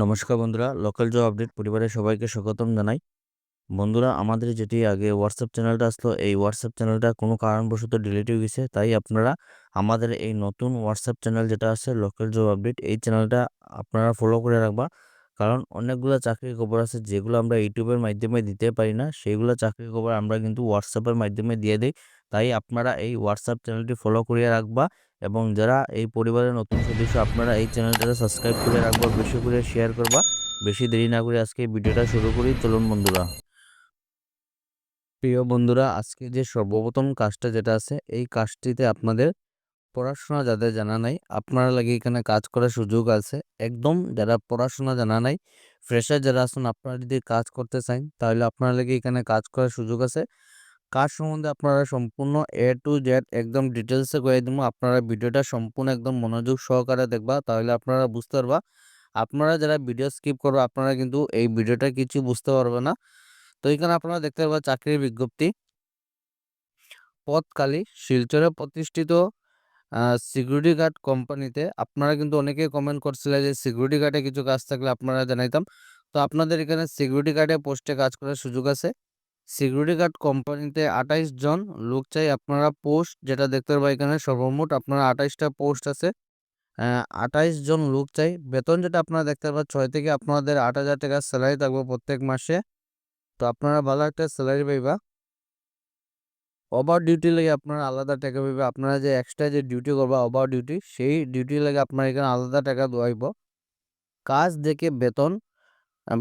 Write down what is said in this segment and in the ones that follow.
নমস্কার বন্ধুরা, local job update পরিবারের সবাইকে স্বাগতম জানাই। বন্ধুরা, আমাদের যেটি আগে হোয়াটসঅ্যাপ চ্যানেলটা আসলো, এই হোয়াটসঅ্যাপ চ্যানেলটা কোনো কারণবশত ডিলিট হয়ে গেছে। তাই আপনারা আমাদের এই নতুন হোয়াটসঅ্যাপ চ্যানেল যেটা আছে লোকাল জব আপডেট, এই চ্যানেলটা আপনারা ফলো করে রাখবা। কারণ অনেকগুলো চাকরির খবর আছে যেগুলো আমরা ইউটিউবের মাধ্যমে দিতে পারি না, সেইগুলো চাকরির খবর আমরা কিন্তু হোয়াটসঅ্যাপের মাধ্যমে দিয়ে দিই। তাই আপনারা এই হোয়াটসঅ্যাপ চ্যানেলটি ফলো করিয়ে রাখবা এবং যারা এই পরিবারের নতুন সদস্য আপনারা এই চ্যানেলটা সাবস্ক্রাইব করে রাখবা, বেশি করে শেয়ার করবা। বেশি দেরি না করে আজকে ভিডিওটা শুরু করি, চলুন বন্ধুরা। প্রিয় বন্ধুরা, আজকে যে সর্বপ্রথম কাজটা যেটা আছে, এই কাজটিতে আপনাদের পড়াশোনা যাদের জানা নাই, আপনারা লাগে এখানে কাজ করার সুযোগ আছে। একদম যারা পড়াশোনা জানা নাই, ফ্রেশার যারা আছেন, আপনারা যদি কাজ করতে চান তাহলে আপনারা লাগে এখানে কাজ করার সুযোগ আছে। কাজ সম্বন্ধে আপনারা সম্পূর্ণ এ টু জেড একদম ডিটেলসে করে দিব। আপনারা ভিডিওটা সম্পূর্ণ একদম মনোযোগ সহকারে দেখবা, তাহলে আপনারা বুঝতে পারবা। আপনারা যারা ভিডিও স্কিপ করবে আপনারা কিন্তু এই ভিডিওটা কিছু বুঝতে পারবে না। তো এখানে আপনারা দেখতে পারবেন চাকরির বিজ্ঞপ্তি, পদ খালি, শিলচরে প্রতিষ্ঠিত সিকিউরিটি গার্ড কোম্পানিতে। আপনারা কিন্তু অনেকেই কমেন্ট করছিলেন যে সিকিউরিটি গার্ডে কিছু কাজ থাকলে আপনারা জানাইতাম। তো আপনাদের এখানে সিকিউরিটি গার্ডে পোস্টে কাজ করার সুযোগ আছে। সিকিউরিটি গার্ড কোম্পানিতে 28 জন লোক চাই। আপনারা পোস্ট যেটা দেখতে পারবেন এখানে সর্বমোট আপনারা 28টা পোস্ট আছে। 28 জন লোক চাই। বেতন যেটা আপনারা দেখতে পারবেন 6 থেকে আপনাদের 8,000 টাকা স্যালারি থাকবে প্রত্যেক মাসে। তো আপনারা ভালো একটা স্যালারি পাইবা। ওভার ডিউটি লাগে আপনারা আলাদা টাকা পাইবে। আপনারা যে এক্সট্রা যে ডিউটি করবা ওভার ডিউটি, সেই ডিউটি লাগে আপনার এখানে আলাদা টাকা দেওয়া হইব। কাজ দেখে বেতন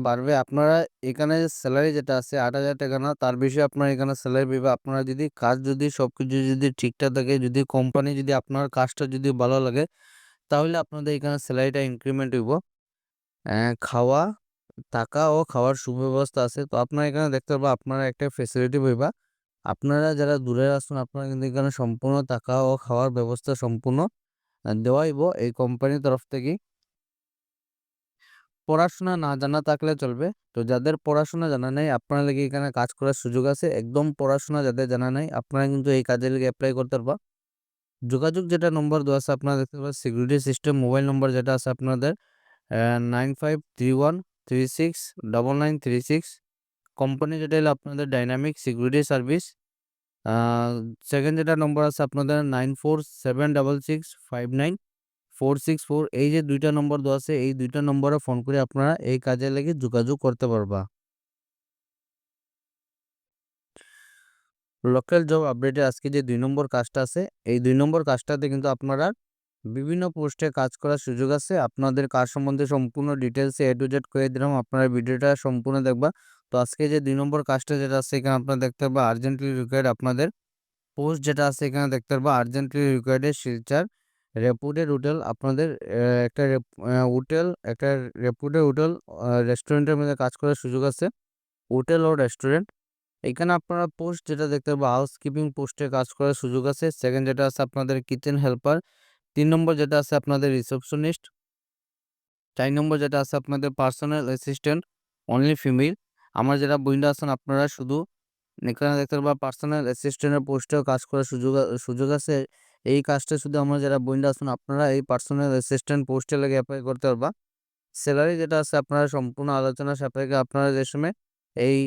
বাড়বে। আপনারা এখানে স্যালারি যেটা আছে 8,000 টাকা না, তার বেশি আপনারা এখানে স্যালারি পাইবে। আপনারা যদি কাজ যদি সবকিছু যদি ঠিকঠাক থাকে, যদি কোম্পানি যদি আপনার কাজটা যদি ভালো লাগে, তাহলে আপনাদের এখানে স্যালারিটা ইনক্রিমেন্ট হইব। খাওয়া, থাকা ও খাওয়ার সুব্যবস্থা আছে। তো আপনারা এখানে দেখতে পারবেন আপনারা একটা ফেসিলিটি পাইবা। আপনারা যারা দূরে আছেন আপনারা কিন্তু এখানে সম্পূর্ণ থাকা ও খাওয়ার ব্যবস্থা সম্পূর্ণ দেওয়া হইব এই কোম্পানির তরফ থেকেই। পড়াশোনা না জানা থাকলে চলবে। তো যাদের পড়াশোনা জানা নাই আপনারা লাগি এখানে কাজ করার সুযোগ আছে। একদম পড়াশোনা যাদের জানা নাই আপনারা কিন্তু এই কাজের লাগি এপ্লাই করতে পারবা। যোগাযোগ যেটা নম্বর দেওয়া আছে আপনারা দেখতে পাবেন সিকিউরিটি সিস্টেম মোবাইল নম্বর যেটা আছে আপনাদের 9531369936। কোম্পানি যেটা হলো আপনাদের ডাইনামিক সিকিউরিটি সার্ভিস। সেকেন্ড যেটা নম্বর আছে আপনাদের 9476659464। এই যে দুইটা নম্বর দেওয়া আছে, এই দুইটা নম্বরে ফোন করে আপনারা এই কাজে লেগে যোগাযোগ করতে পারবা। লোকাল জব আপডেটে আজকে যে 2 নম্বর কাজটা আছে, এই 2 নম্বর কাজটাতে কিন্তু আপনারা বিভিন্ন পোস্টে কাজ করার সুযোগ আছে। আপনাদের কাজ সম্বন্ধে সম্পূর্ণ ডিটেলসে এ টু জেড করে দিলাম। আপনারা ভিডিওটা সম্পূর্ণ দেখবা। তো আজকে যে 2 নম্বর কাজটা যেটা আছে এখানে আপনারা দেখতে পারবা আর্জেন্টলি রিকোয়ার্ড। আপনাদের পোস্ট যেটা আছে এখানে দেখতে পারবা আর্জেন্টলি রিকোয়ার্ডের শিলচর রেপুটেড হোটেল। আপনাদের একটা হোটেল, একটা রেপুটেড হোটেল রেস্টুরেন্টের মধ্যে কাজ করার সুযোগ আছে। হোটেল ও রেস্টুরেন্ট, এখানে আপনারা পোস্ট যেটা দেখতে পারবা হাউসকিপিং পোস্টে কাজ করার সুযোগ আছে। সেকেন্ড যেটা আছে আপনাদের কিচেন হেল্পার। 3 নম্বর যেটা আছে আপনাদের রিসেপশনিস্ট। 4 নম্বর যেটা আছে আপনাদের পার্সোনাল অ্যাসিস্ট্যান্ট, অনলি ফিমেল। আমার যারা বইন্ডা আছেন আপনারা শুধু এখানে দেখতে পারবা পার্সোনাল অ্যাসিস্ট্যান্টের পোস্টেও কাজ করার সুযোগ আছে। এই কাজটা শুধু আমরা যারা বইন্ডা আছেন আপনারা এই পার্সোনাল অ্যাসিস্ট্যান্ট পোস্টে লাগে অ্যাপ্লাই করতে পারবা। স্যালারি যেটা আছে আপনারা সম্পূর্ণ আলোচনা সাপেক্ষে আপনারা যে সময় এই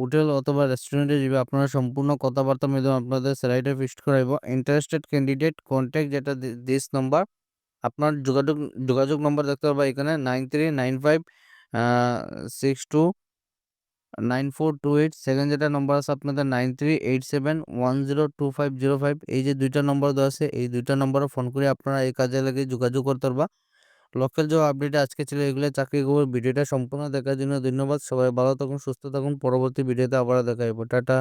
হোটেল অথবা রেস্টুরেন্টে যাবে আপনারা সম্পূর্ণ কথাবার্তার মাধ্যমে আপনাদের স্যালারিটা ফিক্সড করাইব। ইন্টারেস্টেড ক্যান্ডিডেট কন্ট্যাক্ট যেটা দিস নাম্বার। আপনার যোগাযোগ নম্বর দেখতে পারবা এখানে 9395 629428। সেকেন্ড যেটা নম্বর আছে আপনাদের 9387102505। এই যে দুইটা নম্বর দেওয়া আছে এই দুইটা নম্বরে ফোন করে আপনারা এই কাজে লাগে যোগাযোগ করতে পারবা। লোকাল জব আপডেট আজকে ছিল এগুলো চাকরি খবর। ভিডিওটা সম্পূর্ণ দেখার জন্য ধন্যবাদ। সবাই ভালো থাকুন, সুস্থ থাকুন। পরবর্তী ভিডিওতে আবার দেখা হবে। টাটা।